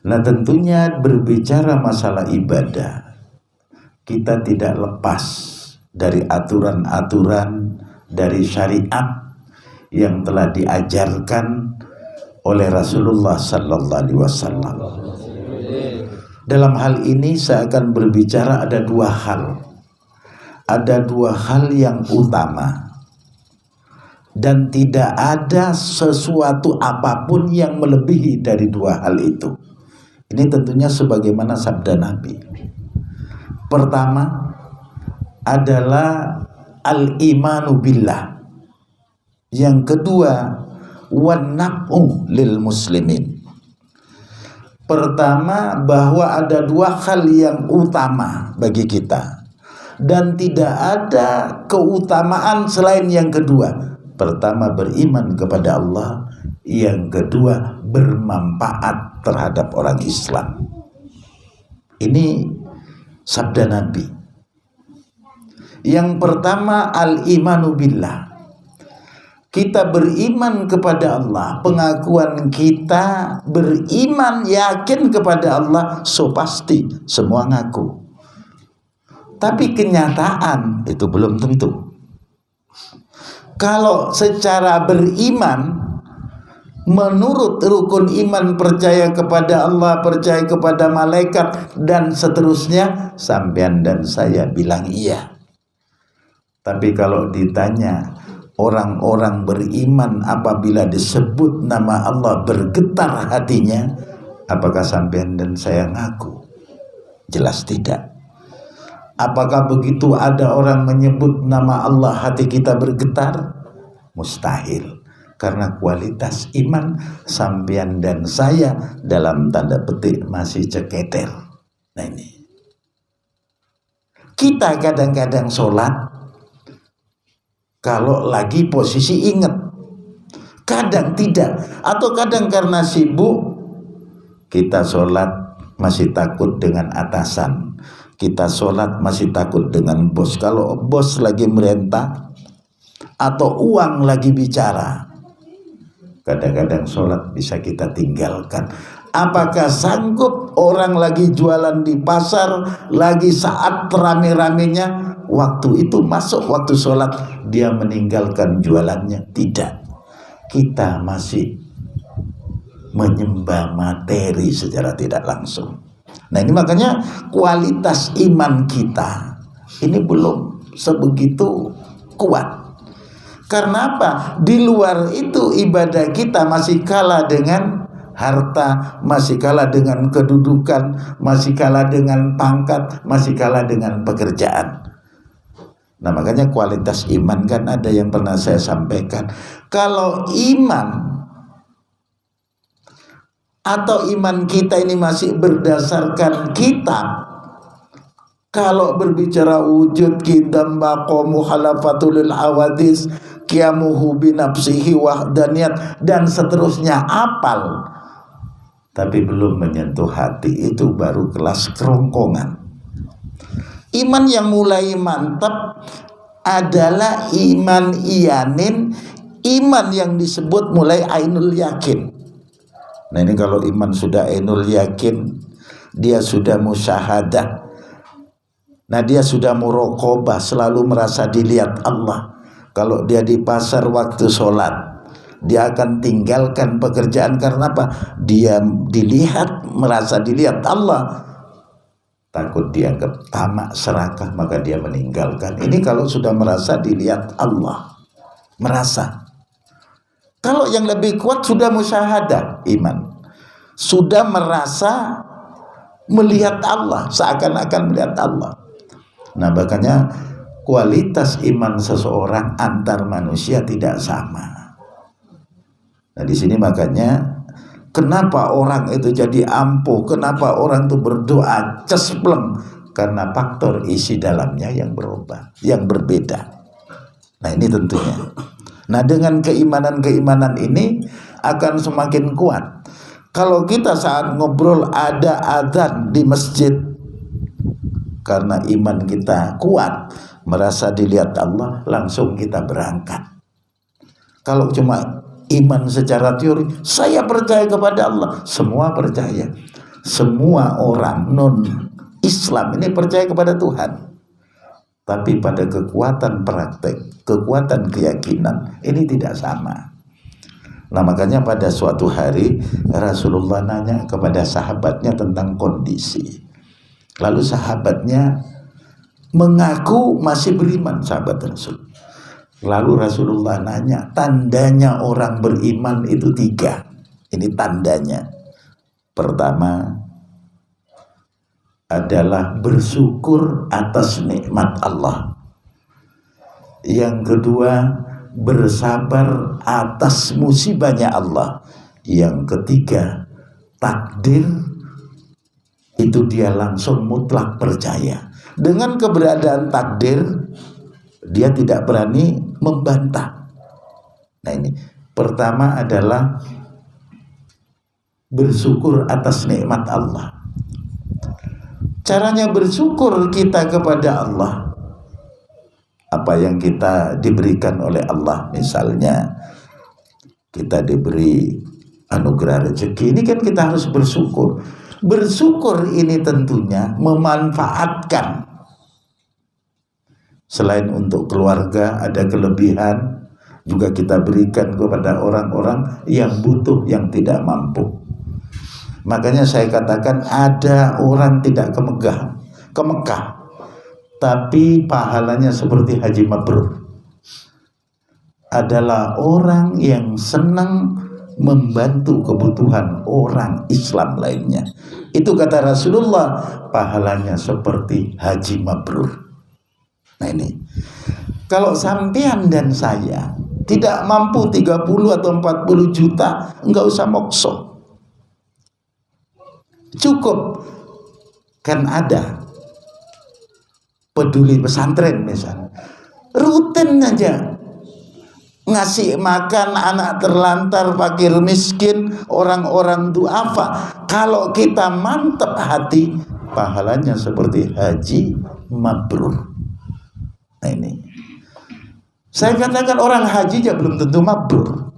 Nah, tentunya berbicara masalah ibadah, kita tidak lepas dari aturan-aturan dari syariat yang telah diajarkan oleh Rasulullah sallallahu alaihi wasallam. Dalam hal ini saya akan berbicara ada dua hal. Ada dua hal yang utama, dan tidak ada sesuatu apapun yang melebihi dari dua hal itu. Ini tentunya sebagaimana sabda Nabi. Pertama adalah al-imanu billah. Yang kedua, wan naf'u lil muslimin. Pertama, bahwa ada dua hal yang utama bagi kita, dan tidak ada keutamaan selain yang kedua. Pertama, beriman kepada Allah. Yang kedua, bermanfaat terhadap orang Islam. Ini sabda Nabi. Yang pertama, al-imanu billah. Kita beriman kepada Allah. Pengakuan kita beriman, yakin kepada Allah, so pasti semua ngaku. Tapi kenyataan itu belum tentu. Kalau secara beriman, menurut rukun iman, percaya kepada Allah, percaya kepada malaikat, dan seterusnya, sampean dan saya bilang iya. Tapi kalau ditanya, orang-orang beriman apabila disebut nama Allah bergetar hatinya, apakah sampean dan saya ngaku? Jelas tidak. Apakah begitu ada orang menyebut nama Allah hati kita bergetar? Mustahil. Karena kualitas iman sampean dan saya dalam tanda petik masih ceketer. Nah ini. Kita kadang-kadang sholat kalau lagi posisi ingat. Kadang tidak. Atau kadang karena sibuk kita sholat masih takut dengan atasan. Kita sholat masih takut dengan bos. Kalau bos lagi merintah atau uang lagi bicara, kadang-kadang sholat bisa kita tinggalkan. Apakah sanggup orang lagi jualan di pasar, lagi saat rame-ramenya, waktu itu masuk waktu sholat, dia meninggalkan jualannya? Tidak. Kita masih menyembah materi secara tidak langsung. Nah ini makanya kualitas iman kita ini belum sebegitu kuat. Karena apa? Di luar itu ibadah kita masih kalah dengan harta, masih kalah dengan kedudukan, masih kalah dengan pangkat, masih kalah dengan pekerjaan. Nah makanya kualitas iman kan ada yang pernah saya sampaikan. Kalau iman atau iman kita ini masih berdasarkan kitab, kalau berbicara wujud, qidam, baqo, muhalafatul awadis, qiyamuhu binafsihi, wahdaniyat, dan seterusnya, apal, tapi belum menyentuh hati, itu baru kelas kerongkongan. Iman yang mulai mantap adalah iman iyanin, iman yang disebut mulai ainul yakin. Nah ini kalau iman sudah ainul yakin, dia sudah musyahadah. Nah dia sudah muraqabah, selalu merasa dilihat Allah. Kalau dia di pasar waktu sholat, dia akan tinggalkan pekerjaan karena apa? Dia dilihat, merasa dilihat Allah. Takut dianggap tamak, serakah, maka dia meninggalkan. Ini kalau sudah merasa dilihat Allah, merasa. Kalau yang lebih kuat sudah musyahadah iman, sudah merasa melihat Allah, seakan-akan melihat Allah. Nah makanya kualitas iman seseorang antar manusia tidak sama. Nah di sini makanya kenapa orang itu jadi ampuh, kenapa orang itu berdoa cespleng, karena faktor isi dalamnya yang berubah, yang berbeda. Nah ini tentunya. Nah dengan keimanan-keimanan ini akan semakin kuat. Kalau kita saat ngobrol ada adzan di masjid, karena iman kita kuat, merasa dilihat Allah, langsung kita berangkat. Kalau cuma iman secara teori, saya percaya kepada Allah, semua percaya. semua orang non-Islam ini percaya kepada Tuhan, tapi pada kekuatan praktek, kekuatan keyakinan ini tidak sama. Nah makanya pada suatu hari Rasulullah nanya kepada sahabatnya tentang kondisi. Lalu sahabatnya mengaku masih beriman, sahabat Rasul. Lalu Rasulullah nanya, tandanya orang beriman itu 3. Ini tandanya. Pertama adalah bersyukur atas nikmat Allah. Yang kedua, bersabar atas musibahnya Allah. Yang ketiga, takdir itu dia langsung mutlak percaya. Dengan keberadaan takdir, dia tidak berani membantah. Nah ini, pertama adalah bersyukur atas nikmat Allah. Caranya bersyukur kita kepada Allah, apa yang kita diberikan oleh Allah. Misalnya kita diberi anugerah rezeki, ini kan kita harus bersyukur. Bersyukur ini tentunya memanfaatkan. Selain untuk keluarga ada kelebihan, juga kita berikan kepada orang-orang yang butuh, yang tidak mampu. Makanya saya katakan ada orang tidak ke Mekah, tapi pahalanya seperti haji mabrur. Adalah orang yang senang membantu kebutuhan orang Islam lainnya. Itu kata Rasulullah, pahalanya seperti haji mabrur. Nah ini, kalau sampean dan saya tidak mampu 30 atau 40 juta, enggak usah mokso. Cukup kan ada peduli pesantren misalnya, rutin aja ngasih makan anak terlantar, fakir miskin, orang-orang duafa. Kalau kita mantap hati, pahalanya seperti haji mabrur. Nah ini, saya katakan orang haji aja belum tentu mabrur,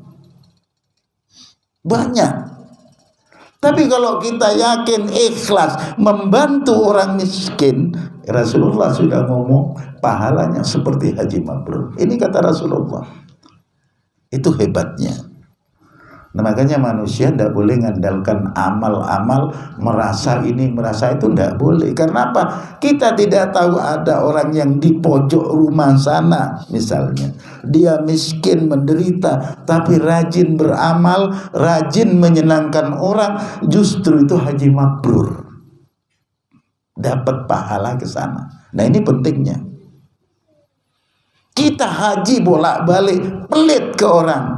banyak. Tapi kalau kita yakin ikhlas membantu orang miskin, Rasulullah sudah ngomong pahalanya seperti haji mabrur. Ini kata Rasulullah. Itu hebatnya. Nah, makanya manusia tidak boleh mengandalkan amal-amal, merasa ini, merasa itu, tidak boleh. Karena apa? Kita tidak tahu ada orang yang di pojok rumah sana, misalnya. Dia miskin, menderita, tapi rajin beramal, rajin menyenangkan orang, justru itu haji mabrur. Dapat pahala ke sana. Nah ini pentingnya. Kita haji bolak-balik, pelit ke orang,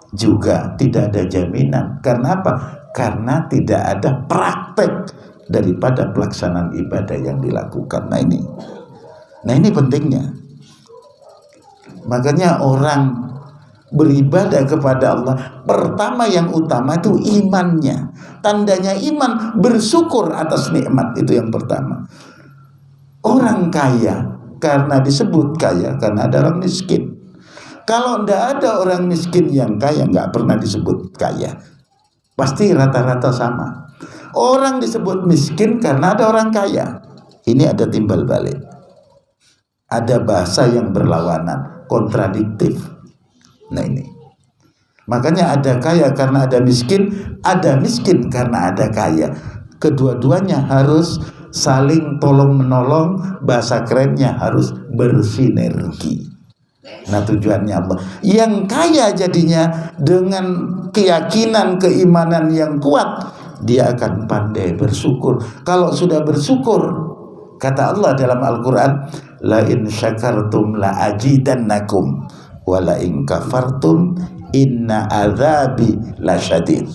juga tidak ada jaminan. Karena apa? Karena tidak ada praktek daripada pelaksanaan ibadah yang dilakukan. Nah ini pentingnya. Makanya orang beribadah kepada Allah, pertama yang utama itu imannya. Tandanya iman, bersyukur atas nikmat, itu yang pertama. Orang kaya karena disebut kaya karena ada orang miskin. Kalau tidak ada orang miskin yang kaya, nggak pernah disebut kaya. Pasti rata-rata sama. Orang disebut miskin karena ada orang kaya. Ini ada timbal balik. Ada bahasa yang berlawanan, kontradiktif. Nah ini. Makanya ada kaya karena ada miskin karena ada kaya. Kedua-duanya harus saling tolong-menolong, bahasa kerennya harus bersinergi. Nah tujuannya Allah. Yang kaya jadinya dengan keyakinan, keimanan yang kuat, dia akan pandai bersyukur. Kalau sudah bersyukur, kata Allah dalam Al-Quran, la in syakartum la ajidannakum wa la in kafartum inna azabi lasyadid.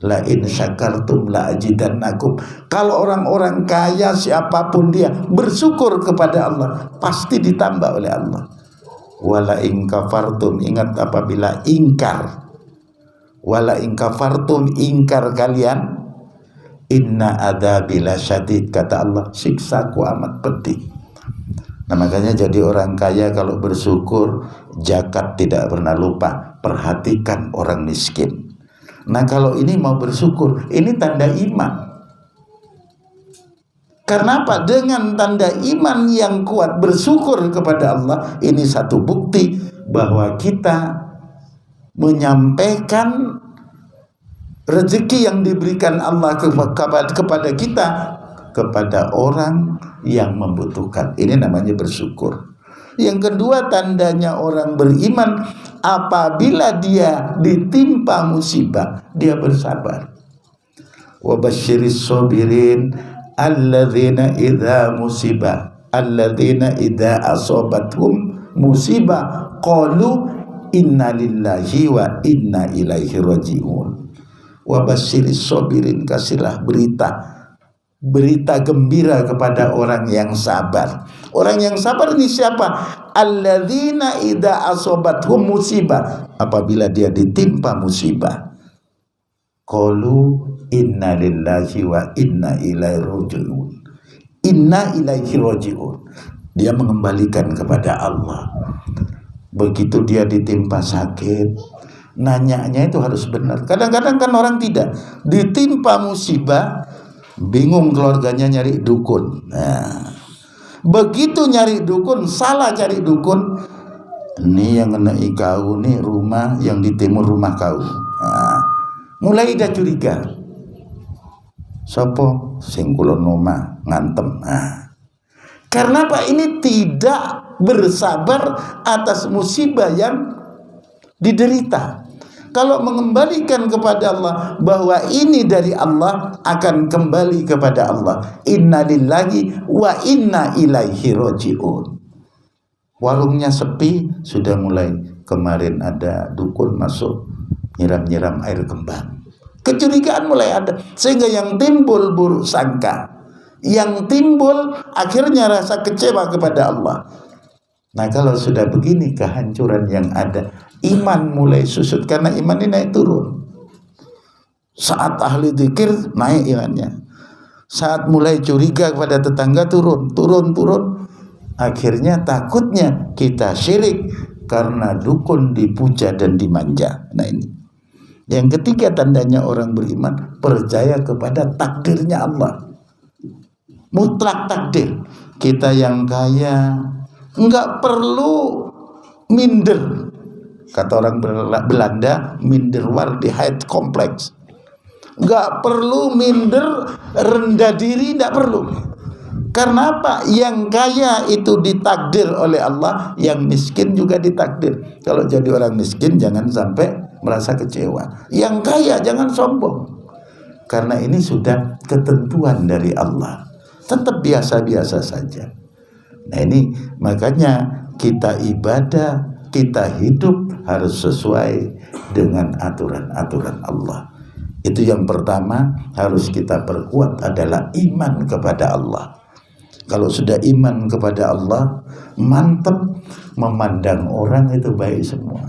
La in syakartum la ajidannakum. Kalau orang-orang kaya siapapun dia bersyukur kepada Allah, pasti ditambah oleh Allah. Wala in kafartum, ingat apabila ingkar. Wala in kafartum, ingkar kalian, inna adzabi lasyadid, kata Allah, siksaku amat pedih. Nah makanya jadi orang kaya kalau bersyukur, zakat tidak pernah lupa, perhatikan orang miskin. Nah kalau ini mau bersyukur, ini tanda iman. Karena apa? Dengan tanda iman yang kuat bersyukur kepada Allah, ini satu bukti bahwa kita menyampaikan rezeki yang diberikan Allah kepada kita kepada orang yang membutuhkan. Ini namanya bersyukur. Yang kedua, tandanya orang beriman, apabila dia ditimpa musibah, dia bersabar. Wa basyiris sabirin alladzina idza asabathum musibah qalu inna lillahi wa inna ilaihi rajiun. Wa basyiris sabirin, kasihlah berita gembira kepada orang yang sabar. Orang yang sabar ini siapa? Alladzina idza asabathum musibah, apabila dia ditimpa musibah, qalu inna lillahi wa inna ilaihi rajiun. Inna ilaihi rajiun. Dia mengembalikan kepada Allah. Begitu dia ditimpa sakit, nanyanya itu harus benar. Kadang-kadang kan orang tidak ditimpa musibah, bingung keluarganya nyari dukun. Nah, begitu nyari dukun, salah cari dukun. Ini yang kena kau nih, rumah yang di timur rumah kau. Nah, mulai dah curiga. Sopo sing kula noma ngantem. Nah, karena apa? Ini tidak bersabar atas musibah yang diderita. Kalau mengembalikan kepada Allah bahwa ini dari Allah, akan kembali kepada Allah. Inna lillahi wa inna ilaihi rajiun. Warungnya sepi, sudah mulai kemarin ada dukun masuk nyiram-nyiram air kembang. Kecurigaan mulai ada, sehingga yang timbul buruk sangka, yang timbul akhirnya rasa kecewa kepada Allah. Nah, kalau sudah begini kehancuran yang ada, iman mulai susut, karena iman ini naik turun. Saat ahli dzikir naik imannya, saat mulai curiga kepada tetangga turun. Akhirnya takutnya kita syirik karena dukun dipuja dan dimanja. Nah, ini yang ketiga tandanya orang beriman, percaya kepada takdirnya Allah, mutlak takdir. Kita yang kaya enggak perlu minder. Kata orang Belanda, minderwaardigheid kompleks. Enggak perlu minder, rendah diri, enggak perlu. Karena apa? Yang kaya itu ditakdir oleh Allah, yang miskin juga ditakdir. Kalau jadi orang miskin jangan sampai merasa kecewa. Yang kaya jangan sombong. Karena ini sudah ketentuan dari Allah. Tetap biasa-biasa saja. Nah, ini makanya kita ibadah, kita hidup harus sesuai dengan aturan-aturan Allah. Itu yang pertama harus kita perkuat adalah iman kepada Allah. Kalau sudah iman kepada Allah, mantap, memandang orang itu baik semua.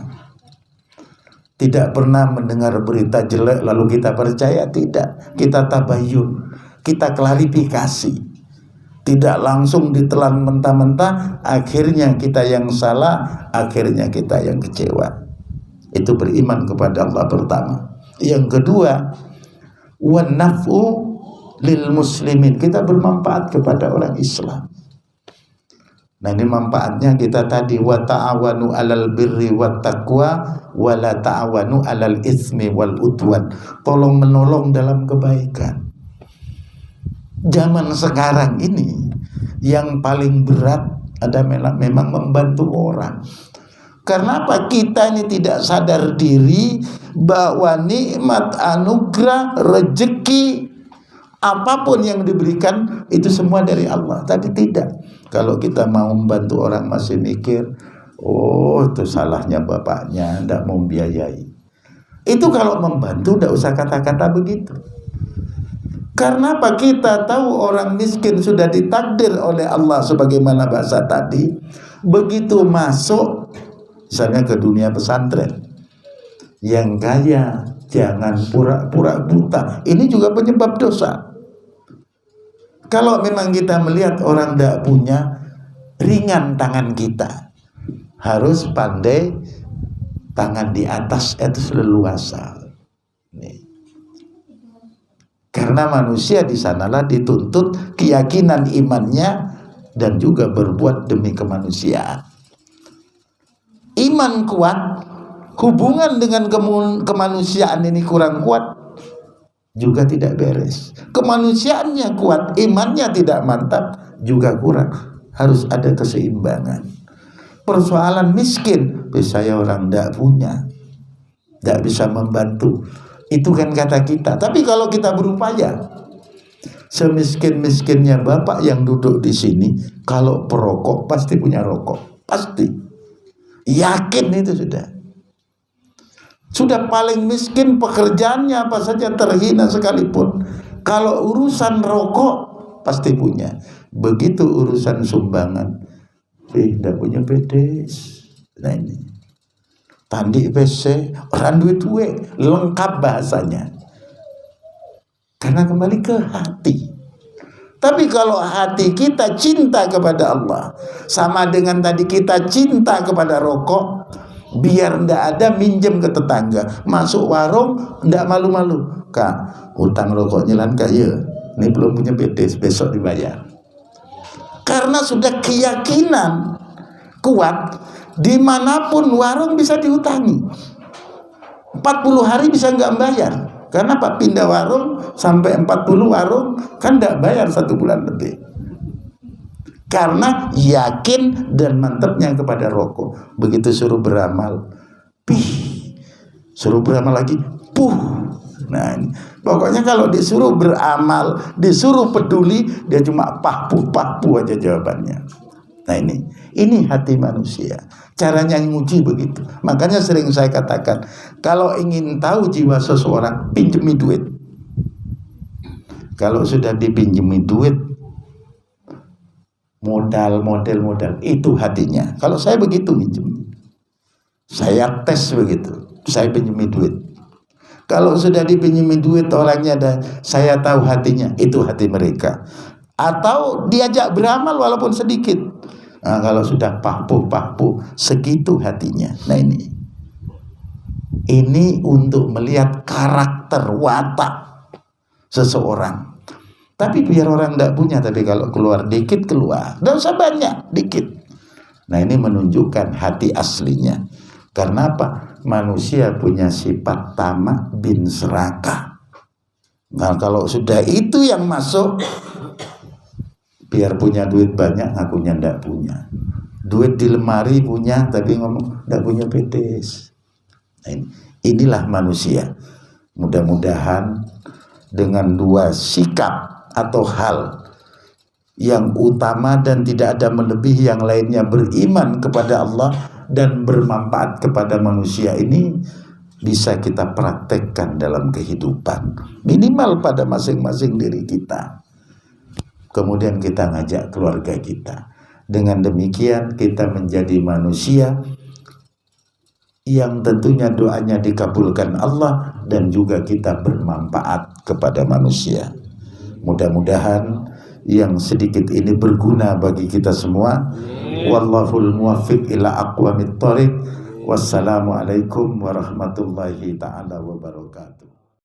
Tidak pernah mendengar berita jelek lalu kita percaya, tidak. Kita tabayun, kita klarifikasi. Tidak langsung ditelan mentah-mentah, akhirnya kita yang salah, akhirnya kita yang kecewa. Itu beriman kepada Allah pertama. Yang kedua, wan naf'u lil muslimin, kita bermanfaat kepada orang Islam. Nah, ini manfaatnya kita tadi, wa ta'awanu 'alal birri wat taqwa wa la ta'awanu 'alal itsmi wal udwan. Tolong menolong dalam kebaikan. Zaman sekarang ini yang paling berat ada memang membantu orang. Karena apa? Kita ini tidak sadar diri bahwa nikmat, anugerah, rezeki, apapun yang diberikan itu semua dari Allah. Tapi tidak. Kalau kita mau membantu orang masih mikir, oh itu salahnya bapaknya, tidak mau membiayai. Itu kalau membantu tidak usah kata-kata begitu. Karena apa? Kita tahu orang miskin sudah ditakdir oleh Allah sebagaimana bahasa tadi. Begitu masuk misalnya ke dunia pesantren, yang kaya jangan pura-pura buta. Ini juga penyebab dosa. Kalau memang kita melihat orang tidak punya, ringan tangan kita. Harus pandai tangan di atas itu leluasa. Nih. Karena manusia di sanalah dituntut keyakinan imannya dan juga berbuat demi kemanusiaan. Iman kuat, hubungan dengan kemanusiaan ini kurang kuat, juga tidak beres. Kemanusiaannya kuat, imannya tidak mantap, juga kurang. Harus ada keseimbangan. Persoalan miskin, saya orang tidak punya, tidak bisa membantu, itu kan kata kita. Tapi kalau kita berupaya, semiskin-miskinnya bapak yang duduk di sini, kalau perokok pasti punya rokok, pasti. Yakin itu sudah paling miskin, pekerjaannya apa saja terhina sekalipun, kalau urusan rokok pasti punya. Begitu urusan sumbangan, tidak punya pedes. Nah ini tandi PC orang duit lengkap bahasanya, karena kembali ke hati. Tapi kalau hati kita cinta kepada Allah, sama dengan tadi kita cinta kepada rokok, biar ndak ada minjem ke tetangga, masuk warung ndak malu-malu, kak utang rokoknya lan kaya, ini belum punya BTS, besok dibayar. Karena sudah keyakinan kuat, dimanapun warung bisa diutangi, 40 hari bisa nggak bayar. Karena Pak pindah warung sampai 40 warung kan tidak bayar 1 bulan lebih. Karena yakin dan mantapnya kepada rokok. Begitu suruh beramal, suruh beramal lagi, Nah, pokoknya kalau disuruh beramal, disuruh peduli, dia cuma pahpu aja jawabannya. Nah ini hati manusia. Caranya nguji begitu. Makanya sering saya katakan, kalau ingin tahu jiwa seseorang, pinjemi duit. Kalau sudah dipinjemi duit, modal, itu hatinya. Kalau saya begitu minjem, saya tes begitu, saya pinjemi duit. Kalau sudah dipinjemi duit orangnya dan saya tahu hatinya, itu hati mereka. Atau diajak beramal walaupun sedikit. Nah, kalau sudah pahpu segitu hatinya. Nah ini untuk melihat karakter watak seseorang. Tapi biar orang tidak punya, tapi kalau keluar dikit keluar, tidak usah banyak, dikit. Nah ini menunjukkan hati aslinya. Karena apa? Manusia punya sifat tamak bin serakah. Nah kalau sudah itu yang masuk, biar punya duit banyak, ngakunya ndak punya. Duit di lemari punya, tapi ngomong ndak punya pedes. Nah, inilah manusia. Mudah-mudahan dengan 2 sikap atau hal yang utama dan tidak ada melebihi yang lainnya, beriman kepada Allah dan bermanfaat kepada manusia, ini bisa kita praktekkan dalam kehidupan. Minimal pada masing-masing diri kita. Kemudian kita ngajak keluarga kita. Dengan demikian kita menjadi manusia yang tentunya doanya dikabulkan Allah dan juga kita bermanfaat kepada manusia. Mudah-mudahan yang sedikit ini berguna bagi kita semua. Wallahul muwaffiq ila aqwamit thoriq. Wassalamualaikum warahmatullahi ta'ala wabarakatuh.